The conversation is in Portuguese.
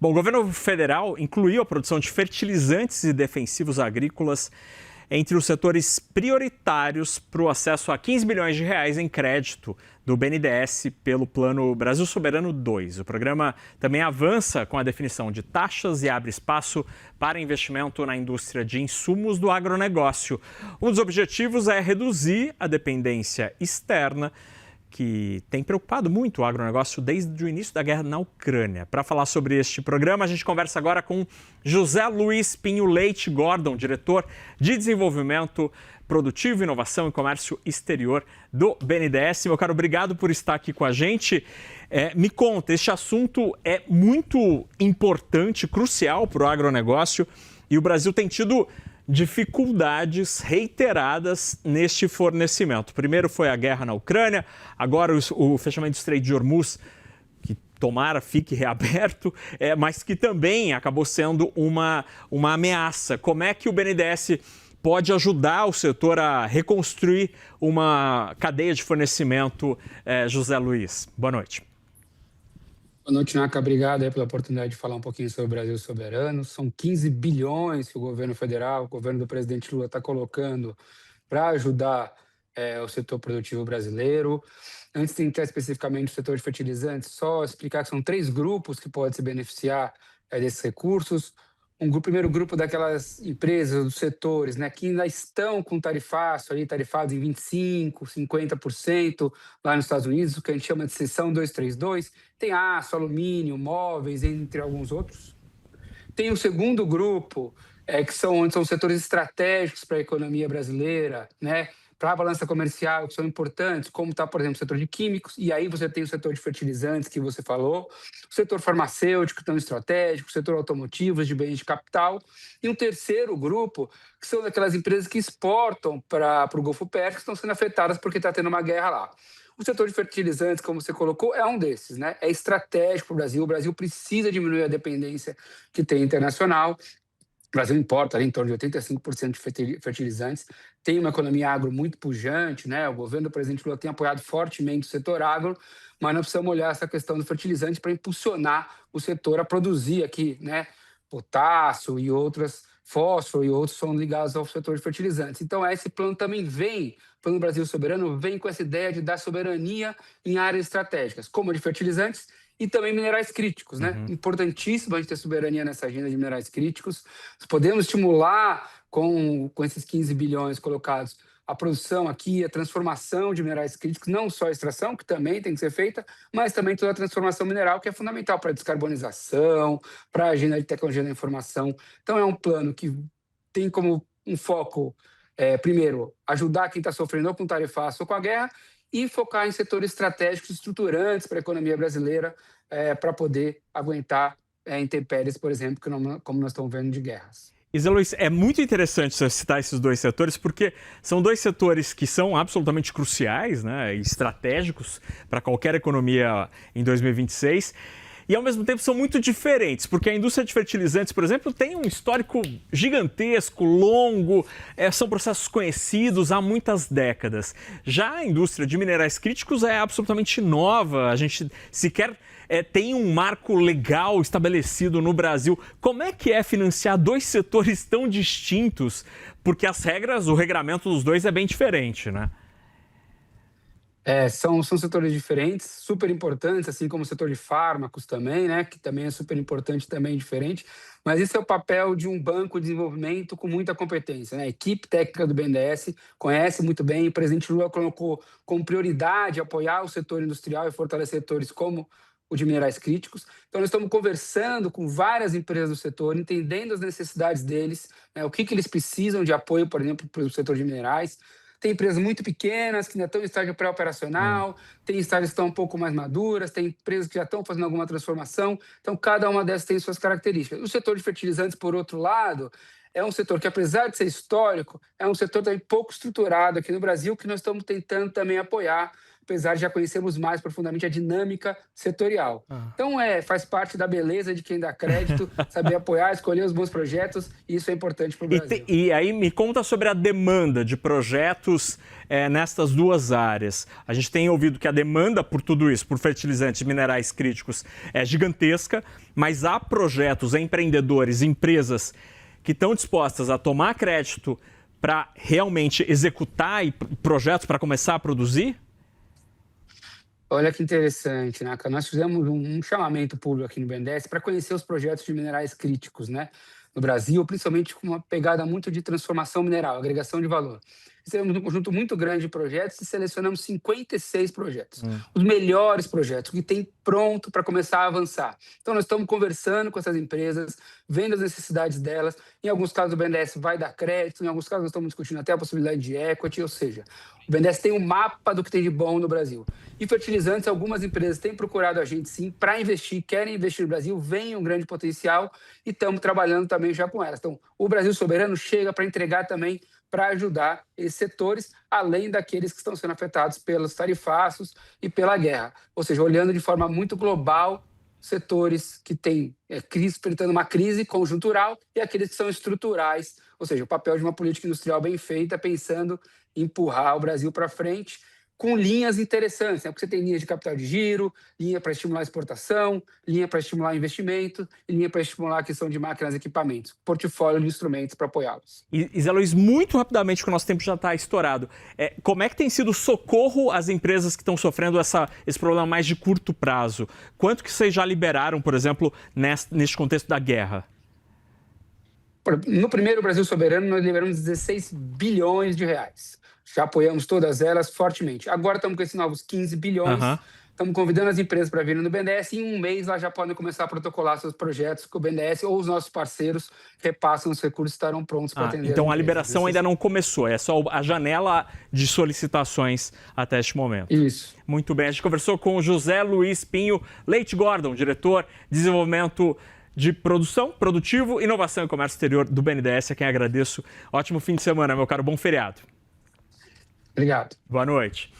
Bom, o governo federal incluiu a produção de fertilizantes e defensivos agrícolas entre os setores prioritários para o acesso a 15 bilhões de reais em crédito do BNDES pelo Plano Brasil Soberano 2. O programa também avança com a definição de taxas e abre espaço para investimento na indústria de insumos do agronegócio. Um dos objetivos é reduzir a dependência externa, que tem preocupado muito o agronegócio desde o início da guerra na Ucrânia. Para falar sobre este programa, a gente conversa agora com José Luiz Pinho Leite Gordon, diretor de Desenvolvimento Produtivo, Inovação e Comércio Exterior do BNDES. Meu caro, obrigado por estar aqui com a gente. Me conta, este assunto é muito importante, crucial para o agronegócio e o Brasil tem tido dificuldades reiteradas neste fornecimento. Primeiro foi a guerra na Ucrânia, agora o fechamento do Estreito de Hormuz, que tomara fique reaberto, mas que também acabou sendo uma ameaça. Como é que o BNDES pode ajudar o setor a reconstruir uma cadeia de fornecimento, José Luiz? Boa noite. Boa noite, Naka. Obrigado aí pela oportunidade de falar um pouquinho sobre o Brasil soberano. São 15 bilhões que o governo federal, o governo do presidente Lula está colocando para ajudar o setor produtivo brasileiro. Antes de entrar especificamente no setor de fertilizantes, só explicar que são 3 grupos que podem se beneficiar desses recursos. Primeiro grupo daquelas empresas, dos setores, né, que ainda estão com tarifaço, tarifados em 25%, 50% lá nos Estados Unidos, o que a gente chama de seção 232. Tem aço, alumínio, móveis, entre alguns outros. Tem o segundo grupo, que são setores estratégicos para a economia brasileira, né, para a balança comercial, que são importantes, como está, por exemplo, o setor de químicos, e aí você tem o setor de fertilizantes, que você falou, o setor farmacêutico, tão estratégico, o setor automotivo, de bens de capital, e um terceiro grupo, que são daquelas empresas que exportam para o Golfo Pérsico, que estão sendo afetadas porque está tendo uma guerra lá. O setor de fertilizantes, como você colocou, é um desses, né? É estratégico para o Brasil. O Brasil precisa diminuir a dependência que tem internacional. O Brasil importa ali em torno de 85% de fertilizantes, tem uma economia agro muito pujante, né? O governo do presidente Lula tem apoiado fortemente o setor agro, mas nós precisamos olhar essa questão do fertilizante para impulsionar o setor a produzir aqui, né? Potássio e outras, fósforo e outros são ligados ao setor de fertilizantes. Então, esse plano também vem, o Plano Brasil Soberano vem com essa ideia de dar soberania em áreas estratégicas, como a de fertilizantes, e também minerais críticos, né? Importantíssimo a gente ter soberania nessa agenda de minerais críticos. Podemos estimular com esses 15 bilhões colocados a produção aqui, a transformação de minerais críticos, não só a extração, que também tem que ser feita, mas também toda a transformação mineral, que é fundamental para a descarbonização, para a agenda de tecnologia da informação. Então, é um plano que tem como um foco, primeiro, ajudar quem está sofrendo ou com tarifaço ou com a guerra, e focar em setores estratégicos estruturantes para a economia brasileira, para poder aguentar intempéries, por exemplo, como nós estamos vendo de guerras. E Zé Luiz, é muito interessante você citar esses dois setores, porque são dois setores que são absolutamente cruciais, né, e estratégicos para qualquer economia em 2026. E, ao mesmo tempo, são muito diferentes, porque a indústria de fertilizantes, por exemplo, tem um histórico gigantesco, longo, são processos conhecidos há muitas décadas. Já a indústria de minerais críticos é absolutamente nova, a gente sequer tem um marco legal estabelecido no Brasil. Como é que é financiar dois setores tão distintos? Porque as regras, o regramento dos dois é bem diferente, né? São setores diferentes, super importantes, assim como o setor de fármacos também, né, que também é super importante, também diferente, mas esse é o papel de um banco de desenvolvimento com muita competência, né? A equipe técnica do BNDES conhece muito bem, o presidente Lula colocou como prioridade apoiar o setor industrial e fortalecer setores como o de minerais críticos. Então, nós estamos conversando com várias empresas do setor, entendendo as necessidades deles, né, o que eles precisam de apoio, por exemplo, para o setor de minerais. Tem empresas muito pequenas que ainda estão em estágio pré-operacional, tem estágios que estão um pouco mais maduras, tem empresas que já estão fazendo alguma transformação. Então, cada uma dessas tem suas características. O setor de fertilizantes, por outro lado, é um setor que, apesar de ser histórico, é um setor também pouco estruturado aqui no Brasil, que nós estamos tentando também apoiar apesar de já conhecermos mais profundamente a dinâmica setorial. Então, faz parte da beleza de quem dá crédito, saber apoiar, escolher os bons projetos, e isso é importante para o Brasil. E aí me conta sobre a demanda de projetos nestas duas áreas. A gente tem ouvido que a demanda por tudo isso, por fertilizantes e minerais críticos, é gigantesca, mas há projetos, empreendedores, empresas que estão dispostas a tomar crédito para realmente executar projetos para começar a produzir? Olha que interessante, né? Nós fizemos um chamamento público aqui no BNDES para conhecer os projetos de minerais críticos, né, no Brasil, principalmente com uma pegada muito de transformação mineral, agregação de valor. Fizemos um conjunto muito grande de projetos e selecionamos 56 projetos, os melhores projetos, que tem pronto para começar a avançar. Então, nós estamos conversando com essas empresas, vendo as necessidades delas. Em alguns casos, o BNDES vai dar crédito, em alguns casos, nós estamos discutindo até a possibilidade de equity, ou seja, o BNDES tem um mapa do que tem de bom no Brasil. E fertilizantes, algumas empresas têm procurado a gente, sim, para investir, querem investir no Brasil, veem um grande potencial e estamos trabalhando também já com elas. Então, o Brasil Soberano chega para entregar também, para ajudar esses setores, além daqueles que estão sendo afetados pelos tarifaços e pela guerra. Ou seja, olhando de forma muito global, setores que têm enfrentando uma crise conjuntural e aqueles que são estruturais, ou seja, o papel de uma política industrial bem feita, pensando em empurrar o Brasil para frente, com linhas interessantes, né? Porque você tem linhas de capital de giro, linha para estimular a exportação, linha para estimular investimento e linha para estimular a questão de máquinas e equipamentos, portfólio de instrumentos para apoiá-los. E Zé Luiz, muito rapidamente, que o nosso tempo já está estourado, como é que tem sido o socorro às empresas que estão sofrendo esse problema mais de curto prazo? Quanto que vocês já liberaram, por exemplo, neste contexto da guerra? No primeiro Brasil Soberano, nós liberamos 16 bilhões de reais. Já apoiamos todas elas fortemente. Agora estamos com esses novos 15 bilhões. Estamos convidando as empresas para virem no BNDES e em um mês elas já podem começar a protocolar seus projetos com o BNDES ou os nossos parceiros repassam os recursos e estarão prontos para atender. Então a liberação ainda não começou, é só a janela de solicitações até este momento. Isso. Muito bem, a gente conversou com o José Luiz Pinho Leite Gordon, diretor de desenvolvimento de produção, produtivo, inovação e comércio exterior do BNDES, a quem agradeço. Ótimo fim de semana, meu caro, bom feriado. Obrigado. Boa noite.